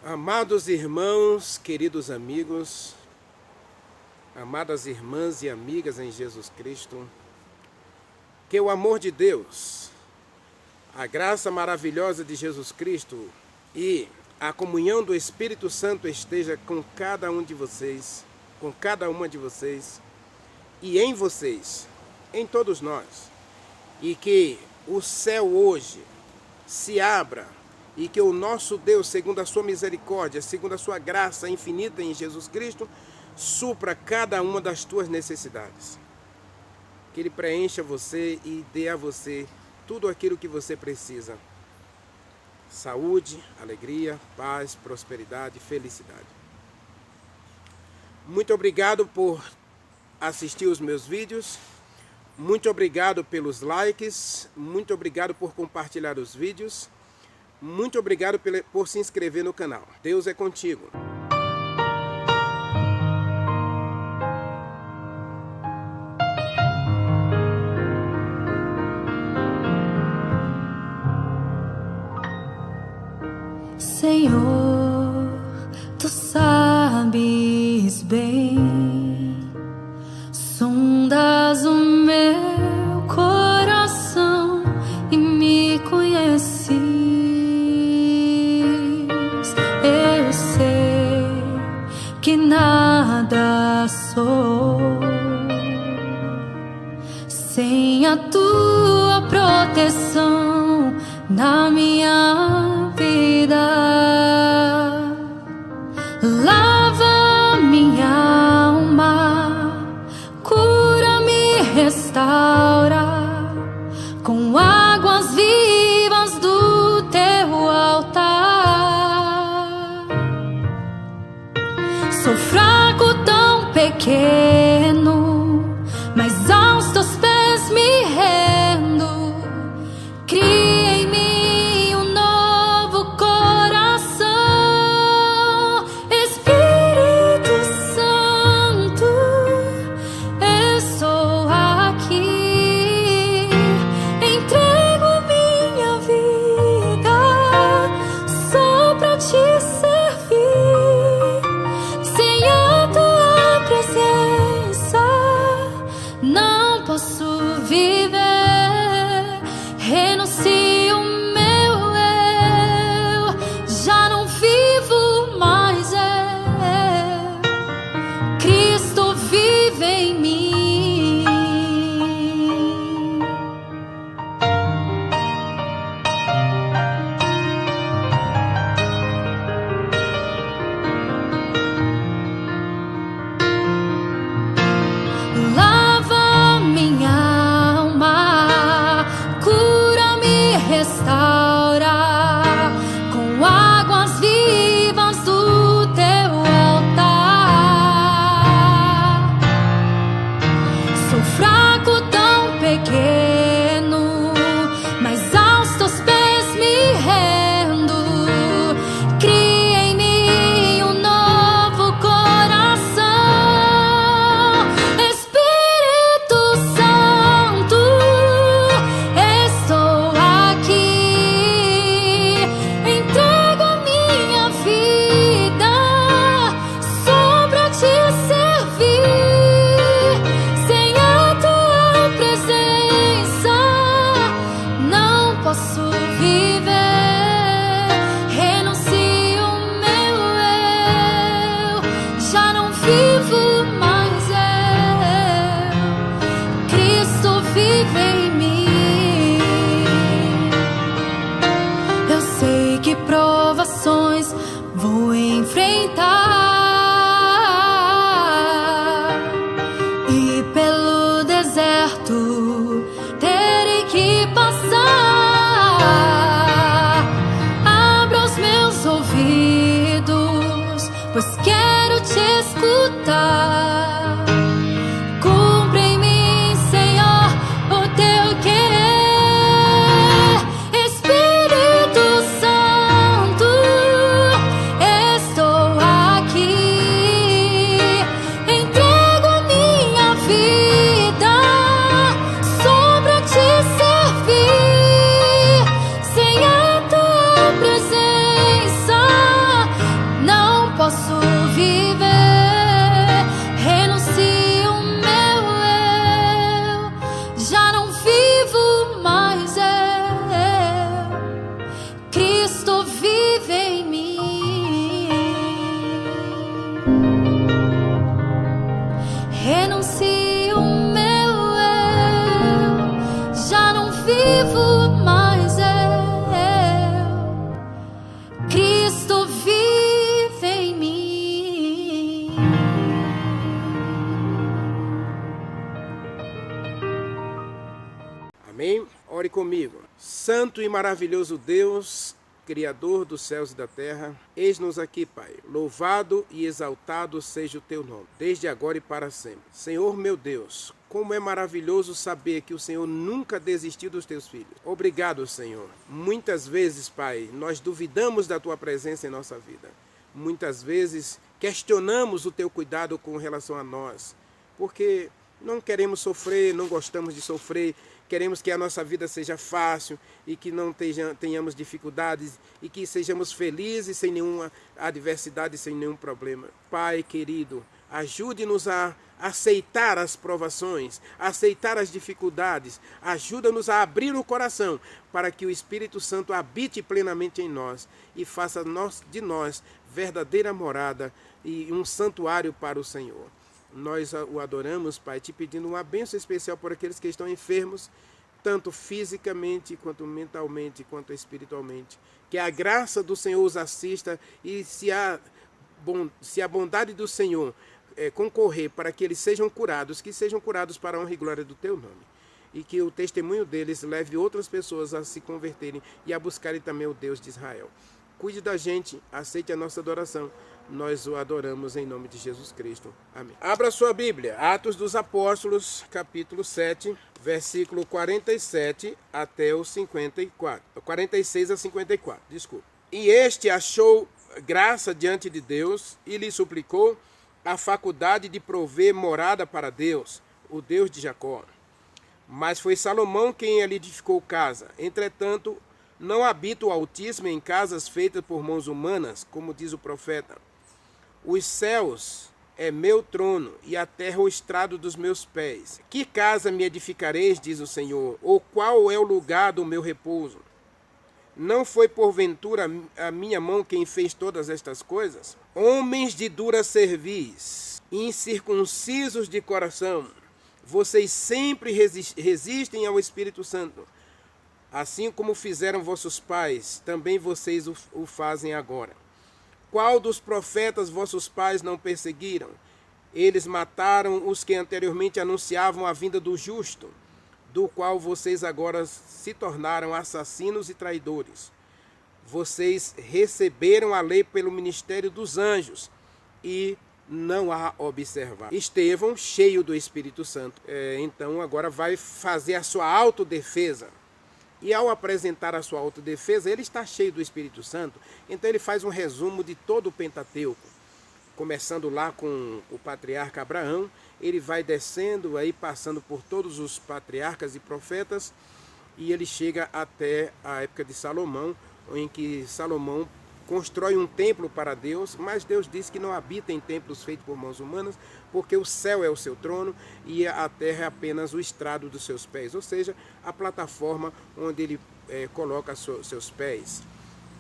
Amados irmãos, queridos amigos, amadas irmãs e amigas em Jesus Cristo, que o amor de Deus, a graça maravilhosa de Jesus Cristo e a comunhão do Espírito Santo esteja com cada um de vocês, com cada uma de vocês e em vocês, em todos nós, e que o céu hoje se abra e que o nosso Deus, segundo a sua misericórdia, segundo a sua graça infinita em Jesus Cristo, supra cada uma das tuas necessidades. Que Ele preencha você e dê a você tudo aquilo que você precisa. Saúde, alegria, paz, prosperidade, felicidade. Muito obrigado por assistir os meus vídeos. Muito obrigado pelos likes. Muito obrigado por compartilhar os vídeos. Muito obrigado por se inscrever no canal. Deus é contigo. Senhor, Tu sabes bem, sondas o meu coração e me conheces. Eu sei que nada sou sem a Tua proteção na minha vida. Lava minha alma, cura-me, restaura com águas vivas do Teu altar. Sou fraco, tão pequeno, mas aos Teus pés me rendo. Cria em mim um novo coração, Espírito Santo, estou aqui, entrego minha vida só pra Te servir. Sem a Tua presença não posso viver. Renuncio o meu eu, já não vivo mais eu. Cristo vive em mim. Lava minha alma, cura-me, restaura com águas vivas do Teu altar. Sou fraco, tão pequeno, mas aos Teus pés me rendo. Cria em mim um novo coração, Espírito Santo, estou aqui, entrego a minha vida só pra Te servir. Sem a Tua presença não posso viver. Renuncio o meu eu, já não vivo mais eu. Cristo vive em mim. Eu sei que provações vou enfrentar e pelo deserto terei que passar. Abra os meus ouvidos, pois quero Te escutar. Cumpre em mim, Senhor, o Teu querer. Espírito Santo, estou aqui, entrego a minha vida só pra Te servir. Sem a Tua presença Santo e maravilhoso Deus, Criador dos céus e da terra, eis-nos aqui, Pai. Louvado e exaltado seja o teu nome, desde agora e para sempre. Senhor meu Deus, como é maravilhoso saber que o Senhor nunca desistiu dos teus filhos. Obrigado, Senhor. Muitas vezes, Pai, nós duvidamos da tua presença em nossa vida. Muitas vezes questionamos o teu cuidado com relação a nós, porque não queremos sofrer, não gostamos de sofrer, queremos que a nossa vida seja fácil e que não tenhamos dificuldades e que sejamos felizes sem nenhuma adversidade, sem nenhum problema. Pai querido, ajude-nos a aceitar as provações, aceitar as dificuldades, ajuda-nos a abrir o coração para que o Espírito Santo habite plenamente em nós e faça de nós verdadeira morada e um santuário para o Senhor. Nós o adoramos, Pai, te pedindo uma bênção especial por aqueles que estão enfermos, tanto fisicamente, quanto mentalmente, quanto espiritualmente. Que a graça do Senhor os assista e se a bondade do Senhor concorrer para que eles sejam curados, que sejam curados para a honra e glória do teu nome. E que o testemunho deles leve outras pessoas a se converterem e a buscarem também o Deus de Israel. Cuide da gente, aceite a nossa adoração. Nós o adoramos em nome de Jesus Cristo. Amém. Abra sua Bíblia, Atos dos Apóstolos, capítulo 7, versículo 47 até o 54. 46 a 54, desculpa. E este achou graça diante de Deus e lhe suplicou a faculdade de prover morada para Deus, o Deus de Jacó. Mas foi Salomão quem lhe edificou casa. Entretanto, não habita o Altíssimo em casas feitas por mãos humanas, como diz o profeta. Os céus é meu trono e a terra o estrado dos meus pés. Que casa me edificareis, diz o Senhor, ou qual é o lugar do meu repouso? Não foi porventura a minha mão quem fez todas estas coisas? Homens de dura cerviz, incircuncisos de coração, vocês sempre resistem ao Espírito Santo. Assim como fizeram vossos pais, também vocês o fazem agora. Qual dos profetas vossos pais não perseguiram? Eles mataram os que anteriormente anunciavam a vinda do justo, do qual vocês agora se tornaram assassinos e traidores. Vocês receberam a lei pelo ministério dos anjos e não a observaram. Estevão, cheio do Espírito Santo, então agora vai fazer a sua autodefesa. E ao apresentar a sua autodefesa, ele está cheio do Espírito Santo, então ele faz um resumo de todo o Pentateuco. Começando lá com o patriarca Abraão, ele vai descendo, aí passando por todos os patriarcas e profetas, e ele chega até a época de Salomão, em que Salomão constrói um templo para Deus, mas Deus diz que não habita em templos feitos por mãos humanas, porque o céu é o seu trono e a terra é apenas o estrado dos seus pés, ou seja, a plataforma onde ele coloca seus pés.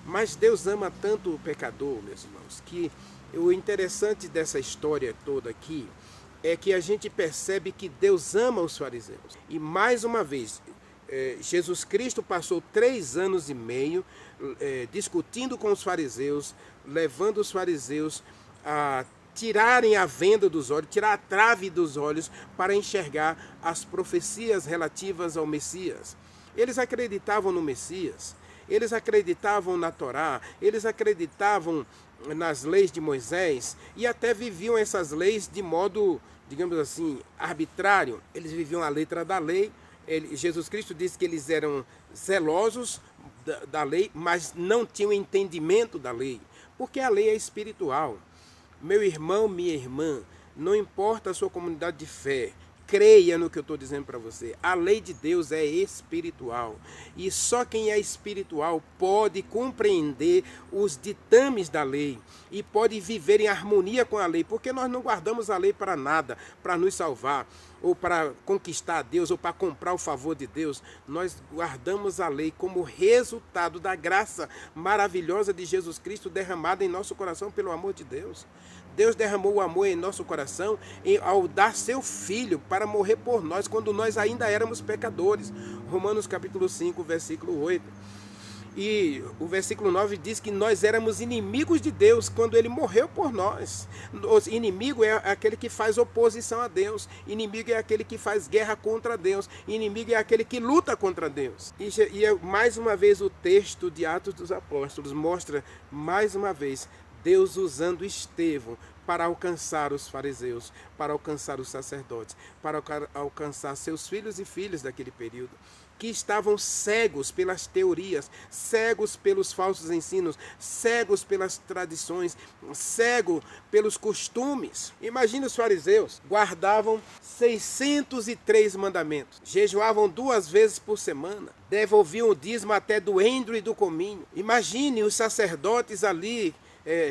Mas Deus ama tanto o pecador, meus irmãos, que o interessante dessa história toda aqui é que a gente percebe que Deus ama os fariseus. E mais uma vez, Jesus Cristo passou 3 anos e meio discutindo com os fariseus, levando os fariseus a tirarem a venda dos olhos, tirar a trave dos olhos para enxergar as profecias relativas ao Messias. Eles acreditavam no Messias, eles acreditavam na Torá, eles acreditavam nas leis de Moisés e até viviam essas leis de modo, digamos assim, arbitrário. Eles viviam a letra da lei. Jesus Cristo disse que eles eram zelosos da lei, mas não tinham entendimento da lei, porque a lei é espiritual. Meu irmão, minha irmã, não importa a sua comunidade de fé, creia no que eu estou dizendo para você. A lei de Deus é espiritual. E só quem é espiritual pode compreender os ditames da lei e pode viver em harmonia com a lei, porque nós não guardamos a lei para nada, para nos salvar, ou para conquistar a Deus, ou para comprar o favor de Deus. Nós guardamos a lei como resultado da graça maravilhosa de Jesus Cristo derramada em nosso coração pelo amor de Deus. Deus derramou o amor em nosso coração ao dar seu Filho para morrer por nós, quando nós ainda éramos pecadores. Romanos capítulo 5, versículo 8. E o versículo 9 diz que nós éramos inimigos de Deus quando ele morreu por nós. O inimigo é aquele que faz oposição a Deus. Inimigo é aquele que faz guerra contra Deus. Inimigo é aquele que luta contra Deus. E mais uma vez o texto de Atos dos Apóstolos mostra mais uma vez Deus usando Estevão para alcançar os fariseus, para alcançar os sacerdotes, para alcançar seus filhos e filhas daquele período, que estavam cegos pelas teorias, cegos pelos falsos ensinos, cegos pelas tradições, cegos pelos costumes. Imagine os fariseus, guardavam 603 mandamentos, jejuavam 2 vezes por semana, devolviam o dízimo até do endro e do cominho. Imagine os sacerdotes ali,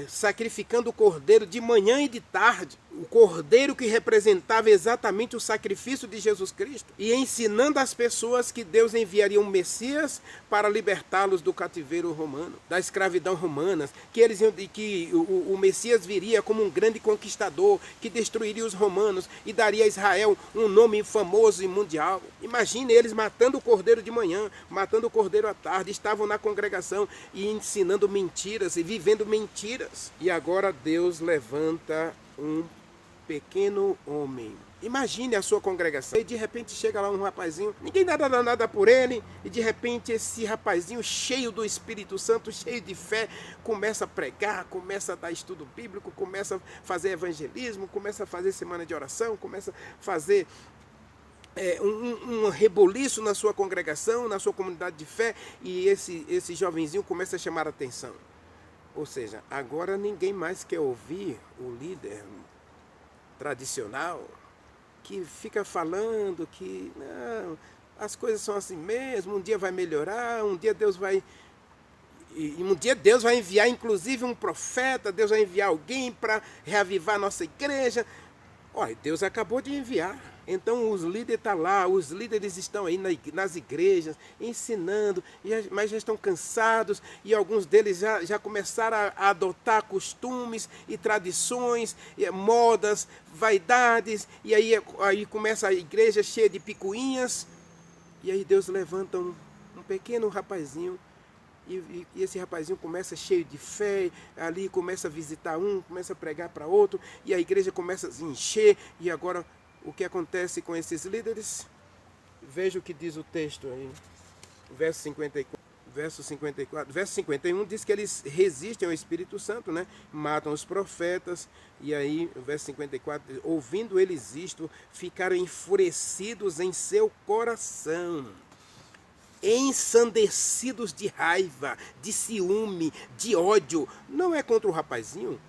sacrificando o cordeiro de manhã e de tarde, o cordeiro que representava exatamente o sacrifício de Jesus Cristo, e ensinando às pessoas que Deus enviaria um Messias para libertá-los do cativeiro romano, da escravidão romana, que o Messias viria como um grande conquistador, que destruiria os romanos e daria a Israel um nome famoso e mundial. Imagine eles matando o cordeiro de manhã, matando o cordeiro à tarde, estavam na congregação e ensinando mentiras e vivendo mentiras. E agora Deus levanta um pequeno homem. Imagine a sua congregação e de repente chega lá um rapazinho, ninguém dá nada por ele, e de repente esse rapazinho cheio do Espírito Santo, cheio de fé, começa a pregar, começa a dar estudo bíblico, começa a fazer evangelismo, começa a fazer semana de oração, começa a fazer um reboliço na sua congregação, na sua comunidade de fé, e esse jovenzinho começa a chamar a atenção. Ou seja, agora ninguém mais quer ouvir o líder tradicional que fica falando que não, as coisas são assim mesmo, um dia vai melhorar, um dia Deus vai enviar inclusive um profeta, Deus vai enviar alguém para reavivar a nossa igreja. Olha, Deus acabou de enviar. Então os líderes estão lá, os líderes estão aí nas igrejas ensinando, mas já estão cansados, e alguns deles já começaram a adotar costumes e tradições, modas, vaidades, e aí começa a igreja cheia de picuinhas, e aí Deus levanta um pequeno rapazinho, e esse rapazinho começa cheio de fé, ali começa a visitar um, começa a pregar para outro, e a igreja começa a se encher. E agora o que acontece com esses líderes? Veja o que diz o texto aí, verso 54. Verso 51 diz que eles resistem ao Espírito Santo, né? Matam os profetas. E aí, o verso 54, ouvindo eles isto, ficaram enfurecidos em seu coração, ensandecidos de raiva, de ciúme, de ódio. Não é contra o rapazinho,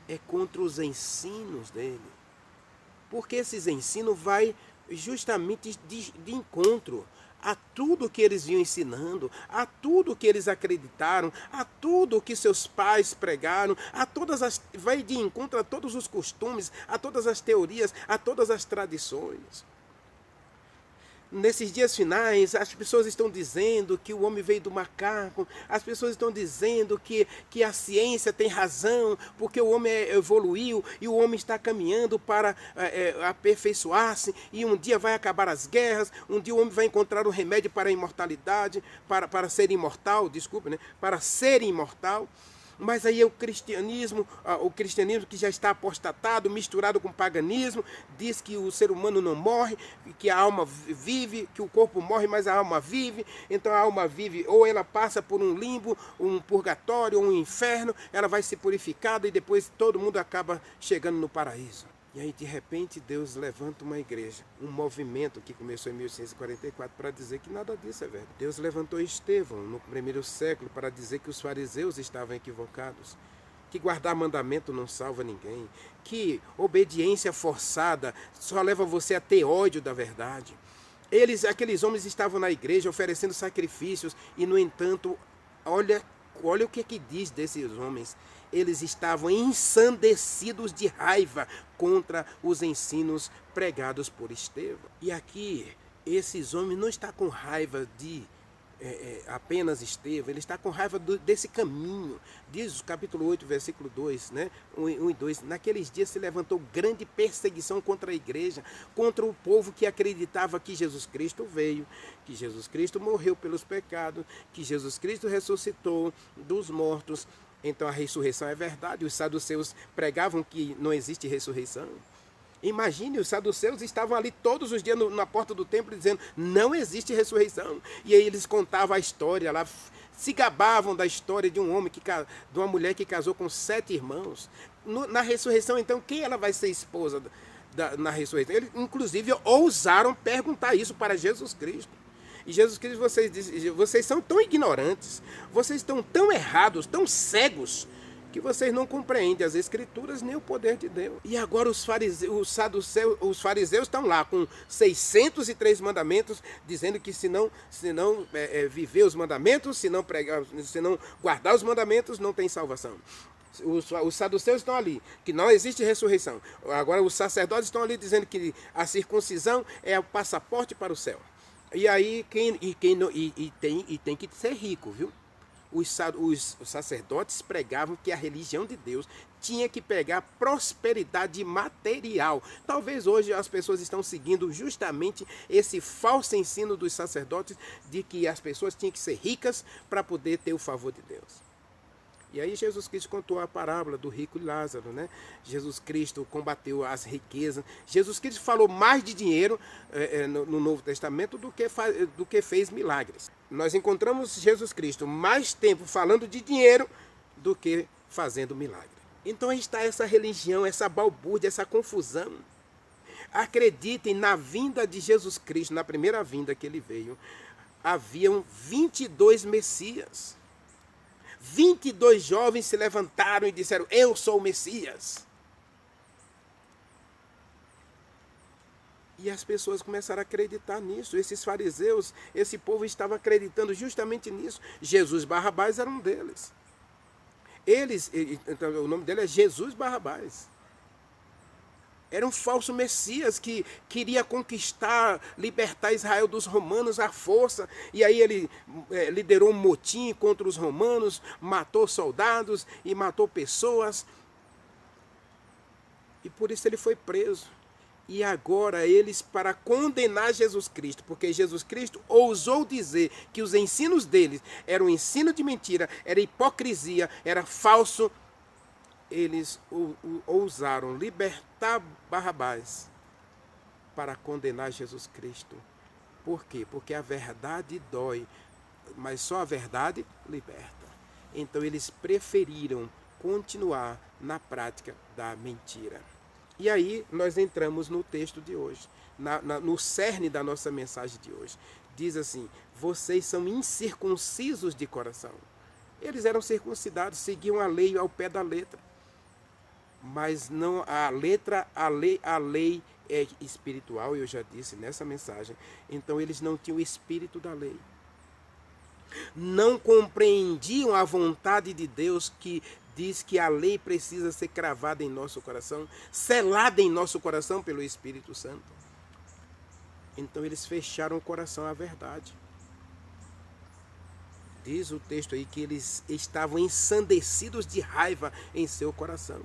é contra os ensinos dele. Porque esses ensinos vai justamente de encontro a tudo que eles vinham ensinando, a tudo que eles acreditaram, a tudo que seus pais pregaram, vai de encontro a todos os costumes, a todas as teorias, a todas as tradições. Nesses dias finais, as pessoas estão dizendo que o homem veio do macaco, as pessoas estão dizendo que a ciência tem razão, porque o homem evoluiu e o homem está caminhando para aperfeiçoar-se, e um dia vai acabar as guerras, um dia o homem vai encontrar o remédio para a imortalidade, para ser imortal, para ser imortal. Mas aí o cristianismo que já está apostatado, misturado com o paganismo, diz que o ser humano não morre, que a alma vive, que o corpo morre, mas a alma vive. Então a alma vive, ou ela passa por um limbo, um purgatório, um inferno, ela vai ser purificada e depois todo mundo acaba chegando no paraíso. E aí, de repente, Deus levanta uma igreja, um movimento que começou em 1844 para dizer que nada disso é verdade. Deus levantou Estevão no primeiro século para dizer que os fariseus estavam equivocados, que guardar mandamento não salva ninguém, que obediência forçada só leva você a ter ódio da verdade. Aqueles homens estavam na igreja oferecendo sacrifícios e, no entanto, olha o que diz desses homens. Eles estavam ensandecidos de raiva contra os ensinos pregados por Estevão. E aqui, esses homens não estão com raiva de apenas Estevão, ele está com raiva desse caminho. Diz o capítulo 8, versículo 2, né? 1 e 2, naqueles dias se levantou grande perseguição contra a igreja, contra o povo que acreditava que Jesus Cristo veio, que Jesus Cristo morreu pelos pecados, que Jesus Cristo ressuscitou dos mortos. Então a ressurreição é verdade. Os saduceus pregavam que não existe ressurreição. Imagine, os saduceus estavam ali todos os dias na porta do templo dizendo, não existe ressurreição. E aí eles contavam a história lá, se gabavam da história de um homem, de uma mulher que casou com 7 irmãos. Na ressurreição, então, quem ela vai ser esposa na ressurreição? Eles, inclusive, ousaram perguntar isso para Jesus Cristo. E Jesus Cristo, vocês são tão ignorantes, vocês estão tão errados, tão cegos, que vocês não compreendem as Escrituras nem o poder de Deus. E agora os fariseus estão lá com 603 mandamentos, dizendo que se não viver os mandamentos, se não guardar os mandamentos, não tem salvação. Os saduceus estão ali, que não existe ressurreição. Agora os sacerdotes estão ali dizendo que a circuncisão é o passaporte para o céu. E aí tem que ser rico, viu? Os sacerdotes pregavam que a religião de Deus tinha que pegar prosperidade material. Talvez hoje as pessoas estão seguindo justamente esse falso ensino dos sacerdotes de que as pessoas tinham que ser ricas para poder ter o favor de Deus. E aí Jesus Cristo contou a parábola do rico e Lázaro, né? Jesus Cristo combateu as riquezas. Jesus Cristo falou mais de dinheiro no Novo Testamento do que fez milagres. Nós encontramos Jesus Cristo mais tempo falando de dinheiro do que fazendo milagre. Então aí está essa religião, essa balbúrdia, essa confusão. Acreditem, na vinda de Jesus Cristo, na primeira vinda que ele veio, haviam 22 Messias. 22 jovens se levantaram e disseram, eu sou o Messias. E as pessoas começaram a acreditar nisso. Esses fariseus, esse povo estava acreditando justamente nisso. Jesus Barrabás era um deles. Então, o nome dele é Jesus Barrabás. Era um falso Messias que queria conquistar, libertar Israel dos romanos à força. E aí ele liderou um motim contra os romanos, matou soldados e matou pessoas. E por isso ele foi preso. E agora eles, para condenar Jesus Cristo, porque Jesus Cristo ousou dizer que os ensinos deles eram ensino de mentira, era hipocrisia, era falso, eles ousaram libertar Barrabás para condenar Jesus Cristo. Por quê? Porque a verdade dói, mas só a verdade liberta. Então eles preferiram continuar na prática da mentira. E aí nós entramos no texto de hoje, no cerne da nossa mensagem de hoje. Diz assim, vocês são incircuncisos de coração. Eles eram circuncidados, seguiam a lei ao pé da letra. Mas não a lei é espiritual, eu já disse nessa mensagem. Então eles não tinham o espírito da lei. Não compreendiam a vontade de Deus que diz que a lei precisa ser cravada em nosso coração, selada em nosso coração pelo Espírito Santo. Então eles fecharam o coração à verdade. Diz o texto aí que eles estavam ensandecidos de raiva em seu coração.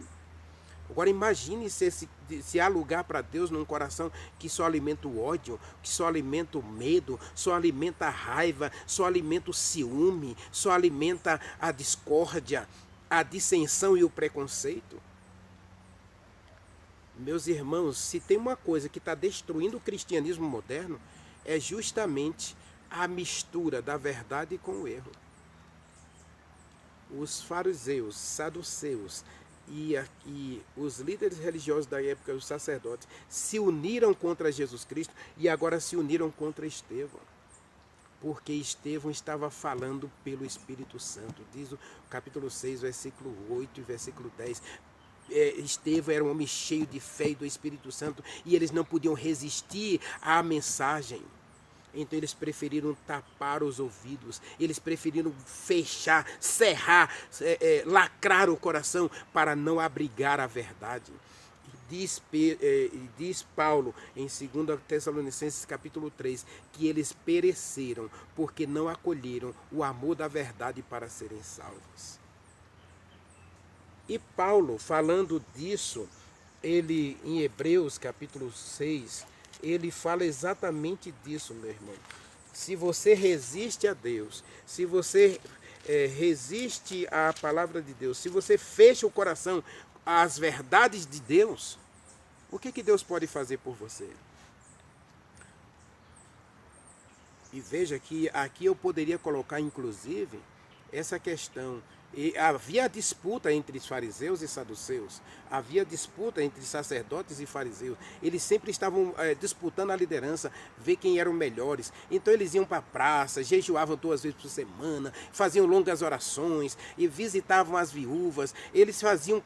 Agora imagine se há lugar para Deus num coração que só alimenta o ódio, que só alimenta o medo, só alimenta a raiva, só alimenta o ciúme, só alimenta a discórdia, a dissensão e o preconceito. Meus irmãos, se tem uma coisa que está destruindo o cristianismo moderno, é justamente a mistura da verdade com o erro. Os fariseus, saduceus e os líderes religiosos da época, os sacerdotes, se uniram contra Jesus Cristo e agora se uniram contra Estevão. Porque Estevão estava falando pelo Espírito Santo. Diz o capítulo 6, versículo 8 e versículo 10. Estevão era um homem cheio de fé e do Espírito Santo e eles não podiam resistir à mensagem. Então eles preferiram tapar os ouvidos, eles preferiram fechar, cerrar, lacrar o coração para não abrigar a verdade. Diz Paulo em 2 Tessalonicenses capítulo 3, que eles pereceram porque não acolheram o amor da verdade para serem salvos. E Paulo, falando disso, ele em Hebreus capítulo 6, ele fala exatamente disso, meu irmão. Se você resiste a Deus, se você resiste à palavra de Deus, se você fecha o coração às verdades de Deus, o que Deus pode fazer por você? E veja que aqui eu poderia colocar, inclusive, essa questão. E havia disputa entre os fariseus e saduceus, havia disputa entre sacerdotes e fariseus. Eles sempre estavam disputando a liderança, ver quem eram melhores. Então eles iam para a praça, jejuavam 2 vezes por semana, faziam longas orações e visitavam as viúvas. Eles faziam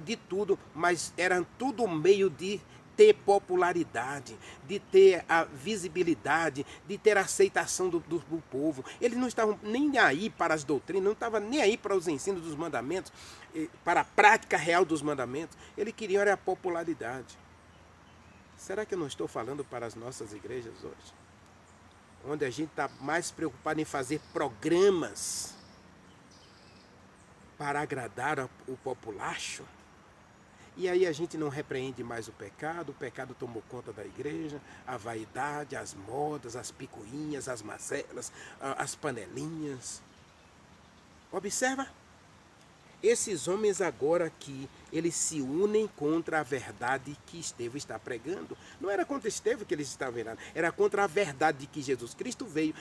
de tudo, mas era tudo meio de ter popularidade, de ter a visibilidade, de ter a aceitação do povo. Eles não estavam nem aí para as doutrinas, não estavam nem aí para os ensinos dos mandamentos, para a prática real dos mandamentos. Eles queriam era a popularidade. Será que eu não estou falando para as nossas igrejas hoje? Onde a gente está mais preocupado em fazer programas para agradar o populacho? E aí a gente não repreende mais o pecado tomou conta da igreja, a vaidade, as modas, as picuinhas, as mazelas, as panelinhas. Observa, esses homens agora aqui, eles se unem contra a verdade que Estevão está pregando. Não era contra Estevão que eles estavam virando, era contra a verdade de que Jesus Cristo veio,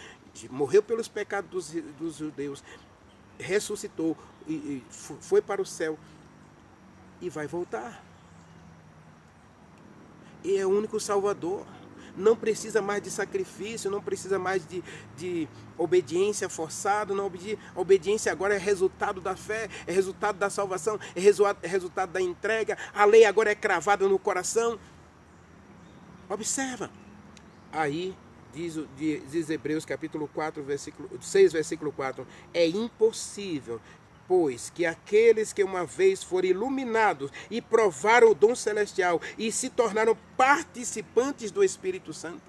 morreu pelos pecados dos judeus, ressuscitou, e foi para o céu. E vai voltar. E é o único Salvador. Não precisa mais de sacrifício, não precisa mais de obediência forçada. Não, a obediência agora é resultado da fé, é resultado da salvação, é resultado da entrega. A lei agora é cravada no coração. Observa. Aí diz Hebreus capítulo 4, versículo 6, versículo 4. É impossível, pois que aqueles que uma vez foram iluminados e provaram o dom celestial e se tornaram participantes do Espírito Santo.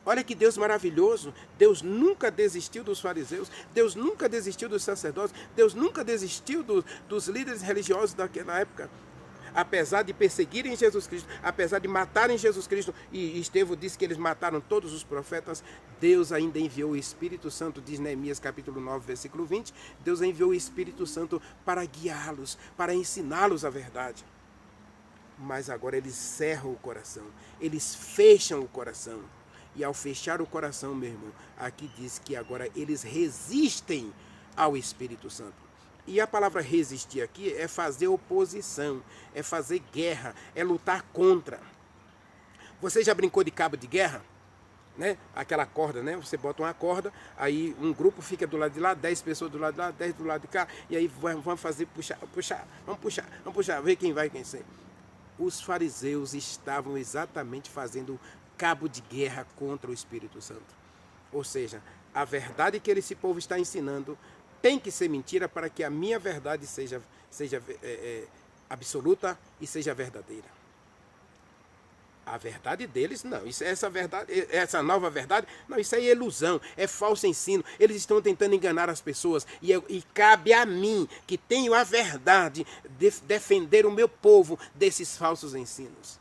Olha que Deus maravilhoso. Deus nunca desistiu dos fariseus, Deus nunca desistiu dos sacerdotes, Deus nunca desistiu dos líderes religiosos daquela época. Apesar de perseguirem Jesus Cristo, apesar de matarem Jesus Cristo, e Estevão disse que eles mataram todos os profetas, Deus ainda enviou o Espírito Santo, diz Neemias capítulo 9, versículo 20, Deus enviou o Espírito Santo para guiá-los, para ensiná-los a verdade. Mas agora eles cerram o coração, eles fecham o coração. E ao fechar o coração, meu irmão, aqui diz que agora eles resistem ao Espírito Santo. E a palavra resistir aqui é fazer oposição, é fazer guerra, é lutar contra. Você já brincou de cabo de guerra? Né? Aquela corda, né? Você bota uma corda, aí um grupo fica do lado de lá, 10 pessoas do lado de lá, 10 do lado de cá, e aí vão fazer vamos puxar, ver quem vai e quem sai. Os fariseus estavam exatamente fazendo cabo de guerra contra o Espírito Santo. Ou seja, a verdade que esse povo está ensinando tem que ser mentira para que a minha verdade seja absoluta e seja verdadeira. A verdade deles, não. Essa nova verdade, não, isso aí é ilusão, é falso ensino. Eles estão tentando enganar as pessoas. E cabe a mim, que tenho a verdade, defender o meu povo desses falsos ensinos.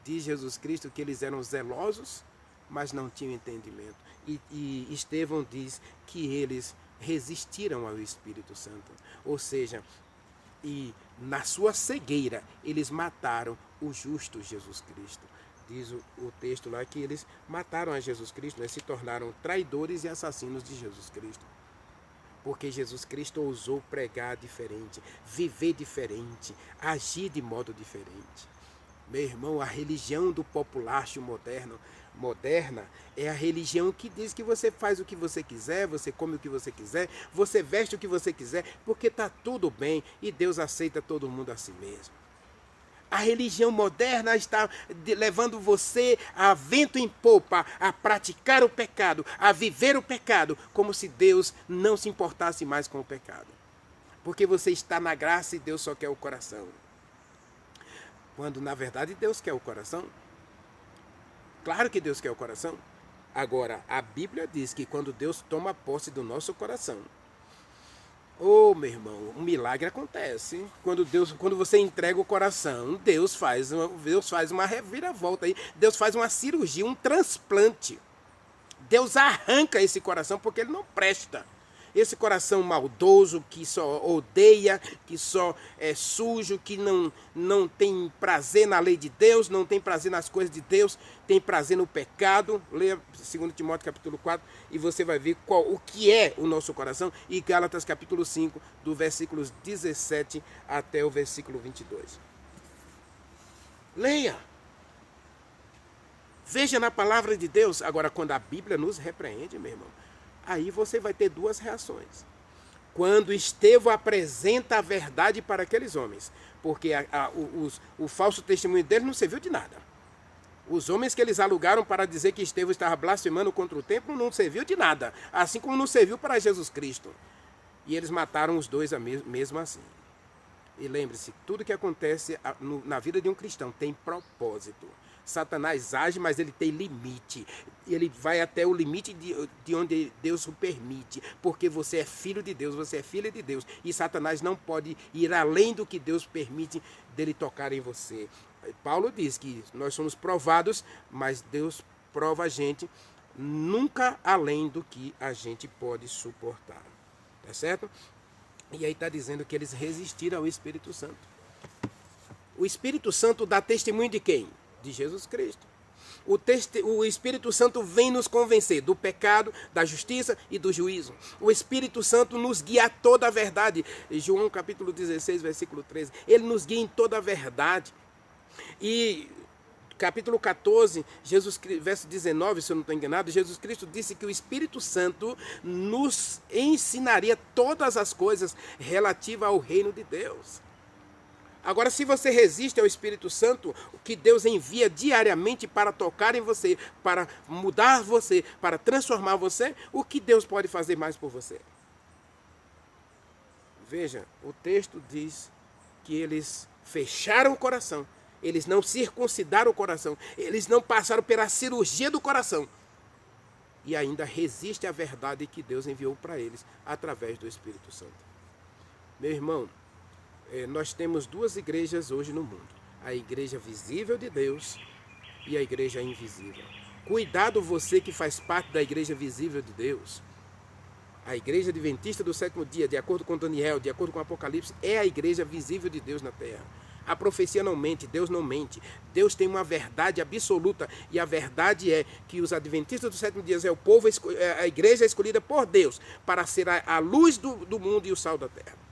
Diz Jesus Cristo que eles eram zelosos, mas não tinham entendimento. E Estevão diz que eles resistiram ao Espírito Santo. Ou seja, e na sua cegueira, eles mataram o justo Jesus Cristo. Diz o texto lá que eles mataram a Jesus Cristo, né? Se tornaram traidores e assassinos de Jesus Cristo. Porque Jesus Cristo ousou pregar diferente, viver diferente, agir de modo diferente. Meu irmão, a religião do populacho moderna é a religião que diz que você faz o que você quiser, você come o que você quiser, você veste o que você quiser, porque está tudo bem e Deus aceita todo mundo a si mesmo. A religião moderna está levando você a vento em popa, a praticar o pecado, a viver o pecado, como se Deus não se importasse mais com o pecado. Porque você está na graça e Deus só quer o coração. quando na verdade Deus quer o coração. Claro que Deus quer o coração. Agora, a Bíblia diz que quando Deus toma posse do nosso coração, ô meu irmão, um milagre acontece. Quando você entrega o coração, Deus faz uma reviravolta aí, Deus faz uma cirurgia, um transplante. Deus arranca esse coração porque ele não presta. Esse coração maldoso, que só odeia, que só é sujo, que não tem prazer na lei de Deus, não tem prazer nas coisas de Deus, tem prazer no pecado. Leia 2 Timóteo capítulo 4 e você vai ver o que é o nosso coração. E Gálatas capítulo 5, do versículos 17 até o versículo 22. Leia. Veja na palavra de Deus. Agora, quando a Bíblia nos repreende, meu irmão, aí você vai ter duas reações. Quando Estevão apresenta a verdade para aqueles homens, porque o falso testemunho deles não serviu de nada. Os homens que eles alugaram para dizer que Estevão estava blasfemando contra o templo não serviu de nada, assim como não serviu para Jesus Cristo. E eles mataram os dois mesmo assim. E lembre-se, tudo que acontece na vida de um cristão tem propósito. Satanás age, mas ele tem limite. Ele vai até o limite de onde Deus o permite. Porque você é filho de Deus, você é filha de Deus. E Satanás não pode ir além do que Deus permite dele tocar em você. Paulo diz que nós somos provados, mas Deus prova a gente nunca além do que a gente pode suportar. Tá certo? E aí está dizendo que eles resistiram ao Espírito Santo. O Espírito Santo dá testemunho de quem? De Jesus Cristo. O Espírito Santo vem nos convencer do pecado, da justiça e do juízo. O Espírito Santo nos guia a toda a verdade. João capítulo 16, versículo 13. Ele nos guia em toda a verdade. E capítulo 14, verso 19, se eu não estou enganado, Jesus Cristo disse que o Espírito Santo nos ensinaria todas as coisas relativas ao reino de Deus. Agora, se você resiste ao Espírito Santo, o que Deus envia diariamente para tocar em você, para mudar você, para transformar você, o que Deus pode fazer mais por você? Veja, o texto diz que eles fecharam o coração, eles não circuncidaram o coração, eles não passaram pela cirurgia do coração e ainda resiste à verdade que Deus enviou para eles através do Espírito Santo. Meu irmão, nós temos duas igrejas hoje no mundo. A igreja visível de Deus e a igreja invisível. Cuidado você que faz parte da igreja visível de Deus. A igreja adventista do sétimo dia, de acordo com Daniel, de acordo com Apocalipse, é a igreja visível de Deus na terra. A profecia não mente, Deus não mente. Deus tem uma verdade absoluta. E a verdade é que os adventistas do sétimo dia é o povo, a igreja escolhida por Deus para ser a luz do mundo e o sal da terra.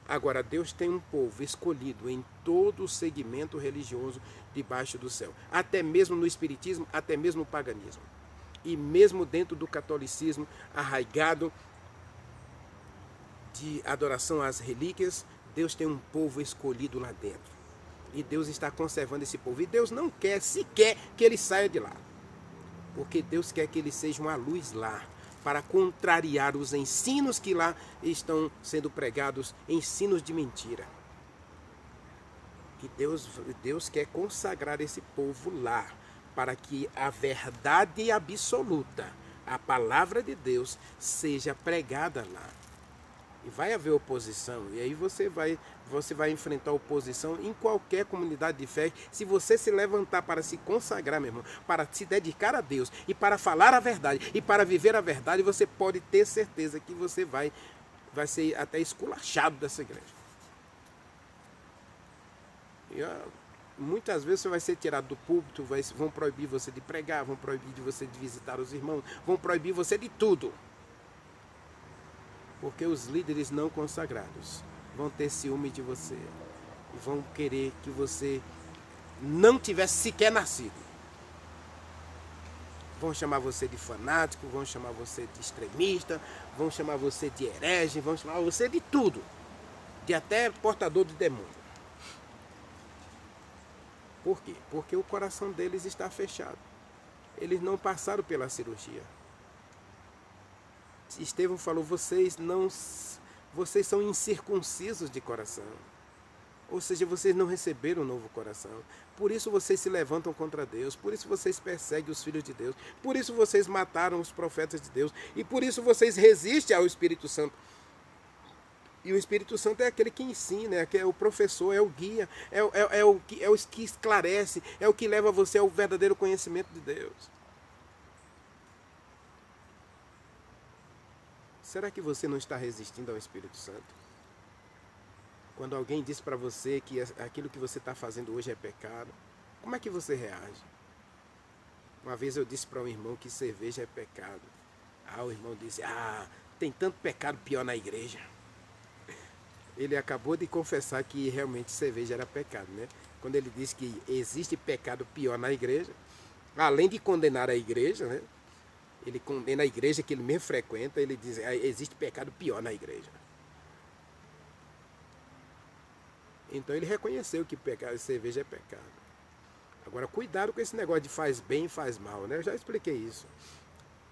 Agora, Deus tem um povo escolhido em todo o segmento religioso debaixo do céu. Até mesmo no espiritismo, até mesmo no paganismo. E mesmo dentro do catolicismo, arraigado de adoração às relíquias, Deus tem um povo escolhido lá dentro. E Deus está conservando esse povo. E Deus não quer sequer que ele saia de lá. Porque Deus quer que ele seja uma luz lá, para contrariar os ensinos que lá estão sendo pregados, ensinos de mentira. Que Deus quer consagrar esse povo lá, para que a verdade absoluta, a palavra de Deus, seja pregada lá. E vai haver oposição, e aí você vai enfrentar oposição em qualquer comunidade de fé. Se você se levantar para se consagrar, meu irmão, para se dedicar a Deus, e para falar a verdade, e para viver a verdade, você pode ter certeza que você vai ser até esculachado dessa igreja. E, muitas vezes você vai ser tirado do púlpito, vão proibir você de pregar, vão proibir de você de visitar os irmãos, vão proibir você de tudo. Porque os líderes não consagrados vão ter ciúme de você e vão querer que você não tivesse sequer nascido. Vão chamar você de fanático, vão chamar você de extremista, vão chamar você de herege, vão chamar você de tudo, de até portador de demônio. Por quê? Porque o coração deles está fechado. Eles não passaram pela cirurgia. Estevão falou, vocês são incircuncisos de coração. Ou seja, vocês não receberam um novo coração. Por isso vocês se levantam contra Deus. Por isso vocês perseguem os filhos de Deus. Por isso vocês mataram os profetas de Deus. E por isso vocês resistem ao Espírito Santo. E o Espírito Santo é aquele que ensina, é o professor, é o guia, é o que esclarece, é o que leva você ao verdadeiro conhecimento de Deus. Será que você não está resistindo ao Espírito Santo? Quando alguém diz para você que aquilo que você está fazendo hoje é pecado, como é que você reage? Uma vez eu disse para um irmão que cerveja é pecado. O irmão disse, tem tanto pecado pior na igreja. Ele acabou de confessar que realmente cerveja era pecado, né? Quando ele disse que existe pecado pior na igreja, além de condenar a igreja, né? Ele condena a igreja que ele mesmo frequenta, ele diz, existe pecado pior na igreja. Então ele reconheceu que cerveja é pecado. Agora, cuidado com esse negócio de faz bem e faz mal, né? Eu já expliquei isso.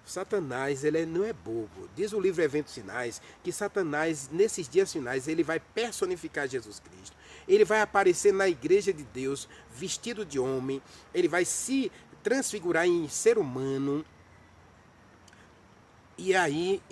Satanás, ele não é bobo. Diz o livro Eventos Finais que Satanás, nesses dias finais, ele vai personificar Jesus Cristo. Ele vai aparecer na igreja de Deus, vestido de homem. Ele vai se transfigurar em ser humano. E aí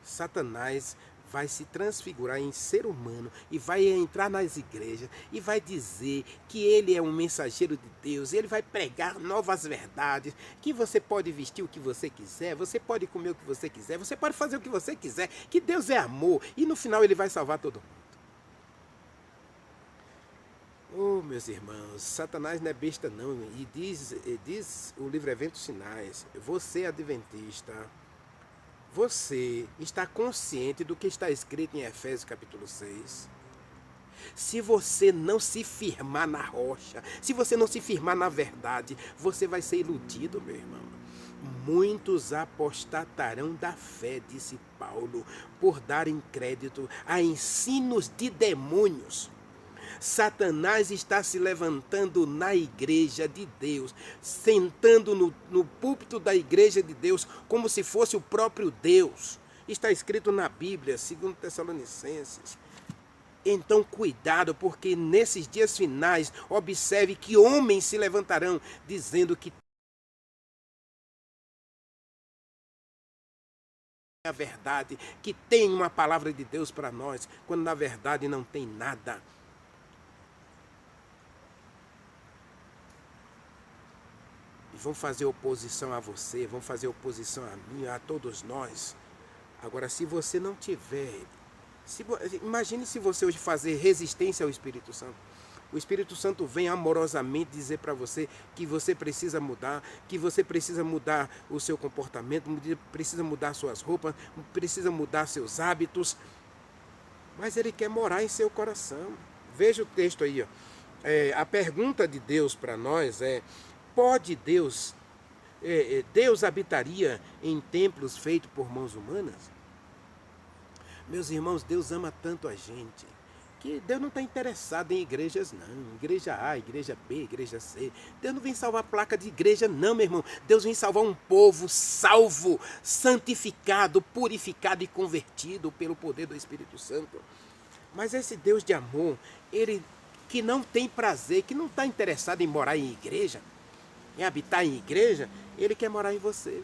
Satanás vai se transfigurar em ser humano e vai entrar nas igrejas e vai dizer que ele é um mensageiro de Deus, ele vai pregar novas verdades, que você pode vestir o que você quiser, você pode comer o que você quiser, você pode fazer o que você quiser, que Deus é amor, e no final ele vai salvar todo mundo. Meus irmãos, Satanás não é besta não, e diz o livro Eventos Finais, você adventista, você está consciente do que está escrito em Efésios capítulo 6? Se você não se firmar na rocha, se você não se firmar na verdade, você vai ser iludido, meu irmão. Muitos apostatarão da fé, disse Paulo, por darem crédito a ensinos de demônios. Satanás está se levantando na igreja de Deus, sentando no púlpito da igreja de Deus, como se fosse o próprio Deus. Está escrito na Bíblia, 2 Tessalonicenses. Então cuidado, porque nesses dias finais, observe que homens se levantarão, dizendo que é a verdade, que tem uma palavra de Deus para nós, quando na verdade não tem nada. Vão fazer oposição a você, vão fazer oposição a mim, a todos nós. Agora, se você não tiver... imagine se você hoje fazer resistência ao Espírito Santo. O Espírito Santo vem amorosamente dizer para você que você precisa mudar, que você precisa mudar o seu comportamento, precisa mudar suas roupas, precisa mudar seus hábitos. Mas ele quer morar em seu coração. Veja o texto aí, ó. A pergunta de Deus para nós é... Pode Deus habitaria em templos feitos por mãos humanas? Meus irmãos, Deus ama tanto a gente, que Deus não está interessado em igrejas não, igreja A, igreja B, igreja C. Deus não vem salvar placa de igreja não, meu irmão. Deus vem salvar um povo salvo, santificado, purificado e convertido pelo poder do Espírito Santo. Mas esse Deus de amor, ele que não tem prazer, que não está interessado em morar em igreja, em habitar em igreja, ele quer morar em você.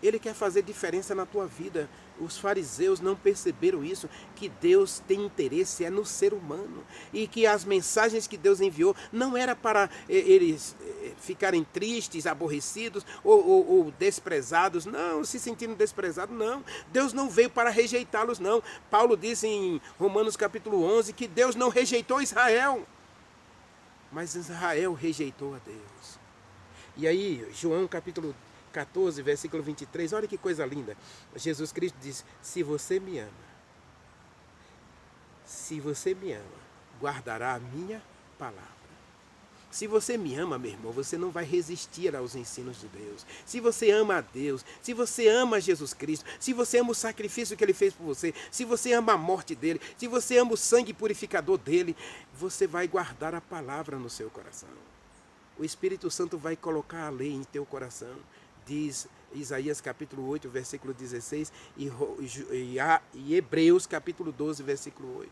Ele quer fazer diferença na tua vida. Os fariseus não perceberam isso, que Deus tem interesse no ser humano. E que as mensagens que Deus enviou não era para eles ficarem tristes, aborrecidos ou desprezados. Não, se sentindo desprezados, não. Deus não veio para rejeitá-los, não. Paulo diz em Romanos capítulo 11 que Deus não rejeitou Israel. Mas Israel rejeitou a Deus. E aí, João capítulo 14, versículo 23, olha que coisa linda. Jesus Cristo diz, se você me ama, guardará a minha palavra. Se você me ama, meu irmão, você não vai resistir aos ensinos de Deus. Se você ama a Deus, se você ama Jesus Cristo, se você ama o sacrifício que Ele fez por você, se você ama a morte dEle, se você ama o sangue purificador dEle, você vai guardar a palavra no seu coração. O Espírito Santo vai colocar a lei em teu coração. Diz Isaías capítulo 8, versículo 16 e Hebreus capítulo 12, versículo 8.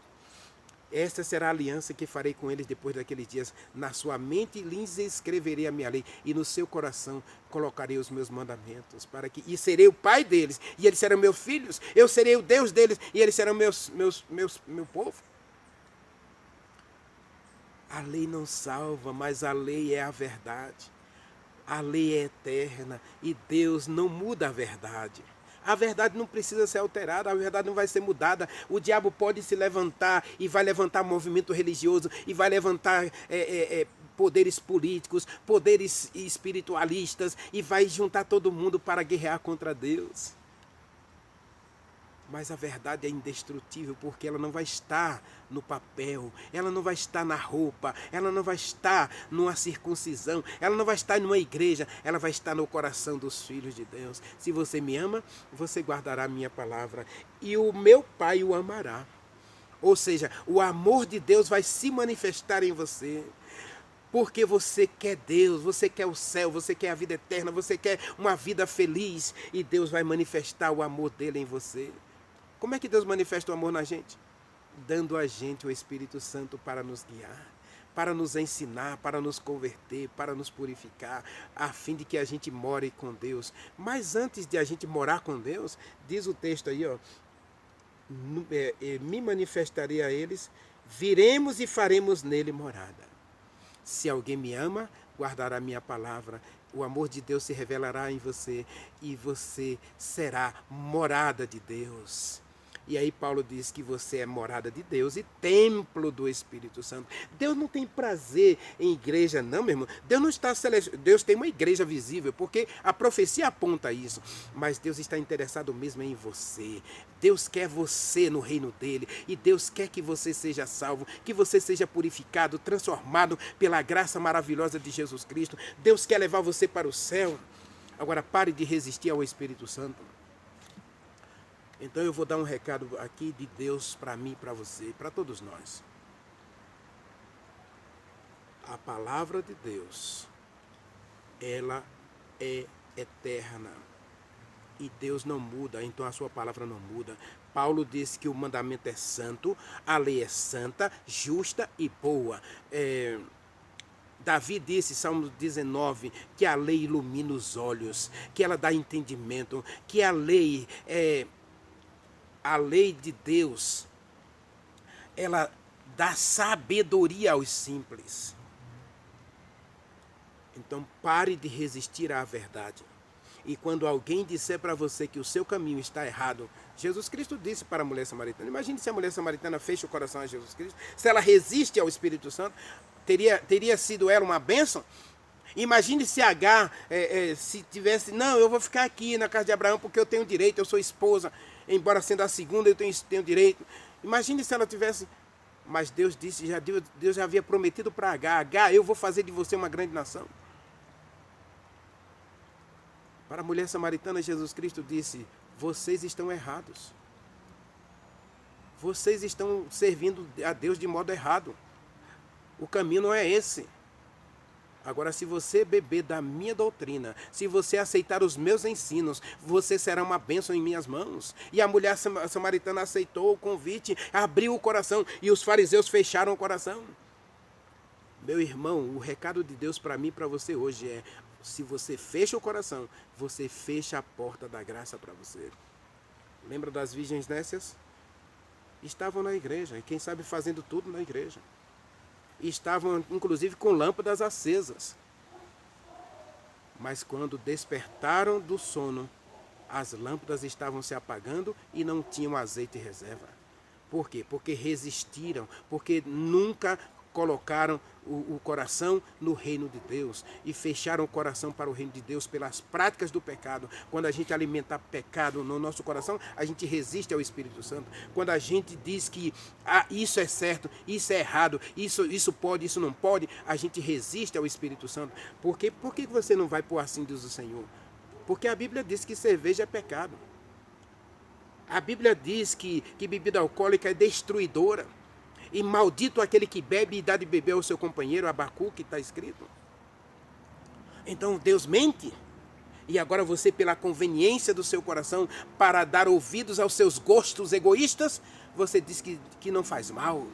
Esta será a aliança que farei com eles depois daqueles dias. Na sua mente lhes escreverei a minha lei, e no seu coração colocarei os meus mandamentos, e serei o pai deles, e eles serão meus filhos. Eu serei o Deus deles, e eles serão meu povo. A lei não salva, mas a lei é a verdade. A lei é eterna e Deus não muda a verdade. A verdade não precisa ser alterada, a verdade não vai ser mudada. O diabo pode se levantar e vai levantar movimento religioso e vai levantar poderes políticos, poderes espiritualistas e vai juntar todo mundo para guerrear contra Deus. Mas a verdade é indestrutível porque ela não vai estar no papel, ela não vai estar na roupa, ela não vai estar numa circuncisão, ela não vai estar numa igreja, ela vai estar no coração dos filhos de Deus. Se você me ama, você guardará a minha palavra e o meu Pai o amará. Ou seja, o amor de Deus vai se manifestar em você. Porque você quer Deus, você quer o céu, você quer a vida eterna, você quer uma vida feliz e Deus vai manifestar o amor dele em você. Como é que Deus manifesta o amor na gente? Dando a gente o Espírito Santo para nos guiar, para nos ensinar, para nos converter, para nos purificar, a fim de que a gente more com Deus. Mas antes de a gente morar com Deus, diz o texto aí, ó, me manifestarei a eles, viremos e faremos nele morada. Se alguém me ama, guardará minha palavra. O amor de Deus se revelará em você e você será morada de Deus. E aí Paulo diz que você é morada de Deus e templo do Espírito Santo. Deus não tem prazer em igreja não, meu irmão. Deus tem uma igreja visível, porque a profecia aponta isso. Mas Deus está interessado mesmo em você. Deus quer você no reino dele. E Deus quer que você seja salvo, que você seja purificado, transformado pela graça maravilhosa de Jesus Cristo. Deus quer levar você para o céu. Agora pare de resistir ao Espírito Santo. Então eu vou dar um recado aqui de Deus para mim, para você, para todos nós. A palavra de Deus, ela é eterna. E Deus não muda, então a sua palavra não muda. Paulo disse que o mandamento é santo, a lei é santa, justa e boa. Davi disse, Salmo 19, que a lei ilumina os olhos, que ela dá entendimento, que a lei de Deus, ela dá sabedoria aos simples. Então pare de resistir à verdade. E quando alguém disser para você que o seu caminho está errado, Jesus Cristo disse para a mulher samaritana, imagine se a mulher samaritana fecha o coração a Jesus Cristo, se ela resiste ao Espírito Santo, teria sido ela uma bênção? Imagine se Agar, se tivesse, não, eu vou ficar aqui na casa de Abraão porque eu tenho direito, eu sou esposa, embora sendo a segunda eu tenho direito. Imagine se ela tivesse, mas Deus disse, Deus já havia prometido para Agar, eu vou fazer de você uma grande nação. Para a mulher samaritana, Jesus Cristo disse, vocês estão errados. Vocês estão servindo a Deus de modo errado. O caminho não é esse. Agora, se você beber da minha doutrina, se você aceitar os meus ensinos, você será uma bênção em minhas mãos. E a mulher samaritana aceitou o convite, abriu o coração e os fariseus fecharam o coração. Meu irmão, o recado de Deus para mim e para você hoje é, se você fecha o coração, você fecha a porta da graça para você. Lembra das virgens nécias? Estavam na igreja, e quem sabe fazendo tudo na igreja. Estavam inclusive com lâmpadas acesas. Mas quando despertaram do sono, as lâmpadas estavam se apagando e não tinham azeite em reserva. Por quê? Porque resistiram, porque nunca colocaram o coração no reino de Deus e fecharam o coração para o reino de Deus pelas práticas do pecado. Quando a gente alimenta pecado no nosso coração, a gente resiste ao Espírito Santo. Quando a gente diz que isso é certo, isso é errado, isso pode, isso não pode, a gente resiste ao Espírito Santo. Por quê? Por que você não vai pôr assim, diz o Senhor? Porque a Bíblia diz que cerveja é pecado. A Bíblia diz que bebida alcoólica é destruidora. E maldito aquele que bebe e dá de beber ao seu companheiro, Abacuque, está escrito. Então Deus mente. E agora você, pela conveniência do seu coração, para dar ouvidos aos seus gostos egoístas, você diz que não faz mal.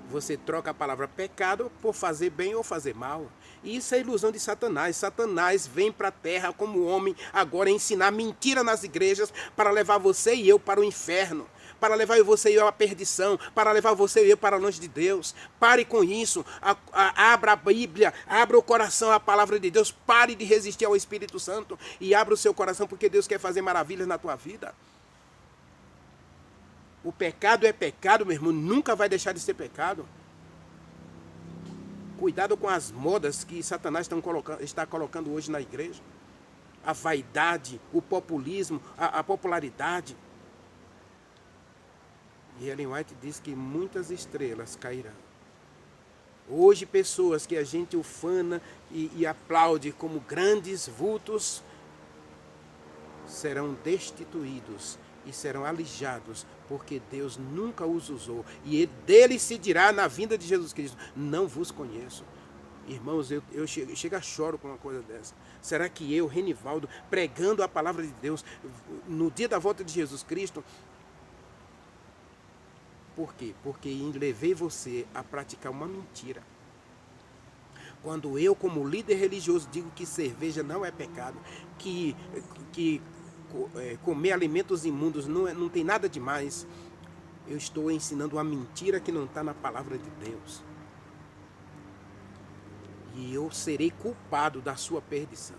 Você troca a palavra pecado por fazer bem ou fazer mal. E isso é ilusão de Satanás. Satanás vem para a terra como homem agora ensinar mentira nas igrejas para levar você e eu para o inferno, para levar você e eu à perdição, para levar você e eu para longe de Deus. Pare com isso. Abra a Bíblia, abra o coração à palavra de Deus. Pare de resistir ao Espírito Santo e abra o seu coração, porque Deus quer fazer maravilhas na tua vida. O pecado é pecado, meu irmão, nunca vai deixar de ser pecado. Cuidado com as modas que Satanás está colocando hoje na igreja. A vaidade, o populismo, a popularidade. E Ellen White diz que muitas estrelas cairão. Hoje, pessoas que a gente ufana e aplaude como grandes vultos serão destituídos e serão alijados, porque Deus nunca os usou. E dele se dirá na vinda de Jesus Cristo: não vos conheço. Irmãos, eu chego a choro com uma coisa dessa. Será que eu, Renivaldo, pregando a palavra de Deus no dia da volta de Jesus Cristo? Por quê? Porque levei você a praticar uma mentira. Quando eu, como líder religioso, digo que cerveja não é pecado, que comer alimentos imundos não tem nada de mais, eu estou ensinando uma mentira que não está na palavra de Deus. E eu serei culpado da sua perdição.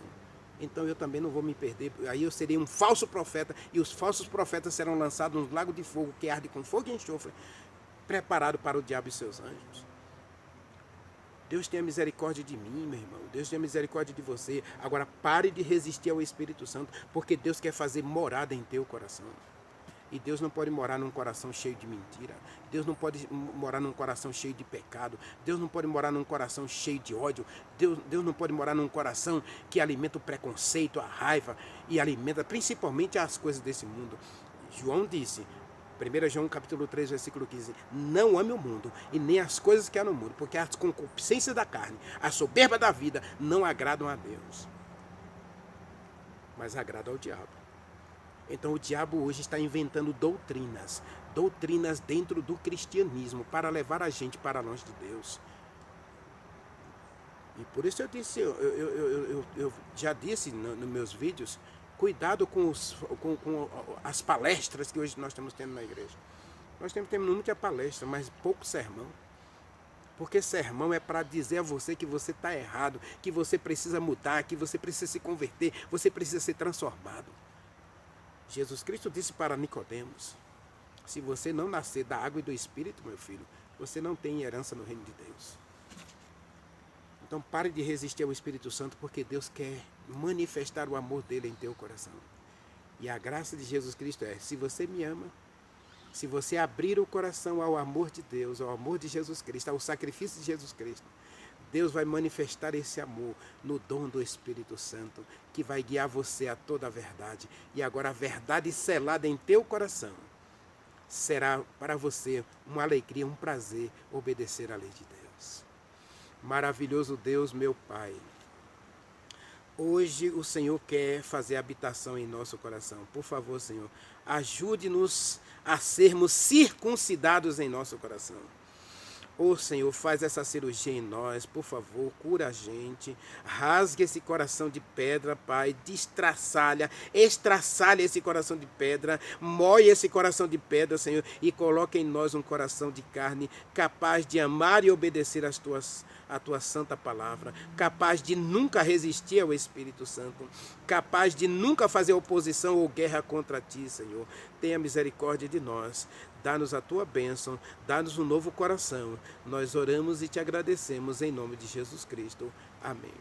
Então eu também não vou me perder. Aí eu serei um falso profeta, e os falsos profetas serão lançados no lago de fogo que arde com fogo e enxofre, preparado para o diabo e seus anjos. Deus tenha misericórdia de mim, meu irmão. Deus tenha misericórdia de você. Agora pare de resistir ao Espírito Santo, porque Deus quer fazer morada em teu coração. E Deus não pode morar num coração cheio de mentira. Deus não pode morar num coração cheio de pecado. Deus não pode morar num coração cheio de ódio. Deus não pode morar num coração que alimenta o preconceito, a raiva, e alimenta principalmente as coisas desse mundo. João disse, 1 João capítulo 3, versículo 15, não ame o mundo e nem as coisas que há no mundo, porque as concupiscências da carne, a soberba da vida, não agradam a Deus, mas agradam ao diabo. Então o diabo hoje está inventando doutrinas dentro do cristianismo para levar a gente para longe de Deus. E por isso eu disse, eu já disse nos meus vídeos, cuidado com as palestras que hoje nós estamos tendo na igreja. Nós temos muita palestra, mas pouco sermão. Porque sermão é para dizer a você que você está errado, que você precisa mudar, que você precisa se converter, você precisa ser transformado. Jesus Cristo disse para Nicodemos, se você não nascer da água e do Espírito, meu filho, você não tem herança no reino de Deus. Então pare de resistir ao Espírito Santo, porque Deus quer manifestar o amor dele em teu coração. E a graça de Jesus Cristo é, se você me ama, se você abrir o coração ao amor de Deus, ao amor de Jesus Cristo, ao sacrifício de Jesus Cristo, Deus vai manifestar esse amor no dom do Espírito Santo, que vai guiar você a toda a verdade. E agora a verdade selada em teu coração será para você uma alegria, um prazer obedecer à lei de Deus. Maravilhoso Deus, meu Pai, hoje o Senhor quer fazer habitação em nosso coração. Por favor, Senhor, ajude-nos a sermos circuncidados em nosso coração. Ô Senhor, faz essa cirurgia em nós, por favor, cura a gente, rasgue esse coração de pedra, Pai, estraçalha esse coração de pedra, moe esse coração de pedra, Senhor, e coloque em nós um coração de carne, capaz de amar e obedecer a tua santa palavra, capaz de nunca resistir ao Espírito Santo, capaz de nunca fazer oposição ou guerra contra ti, Senhor. Tenha misericórdia de nós. Dá-nos a tua bênção, dá-nos um novo coração. Nós oramos e te agradecemos em nome de Jesus Cristo. Amém.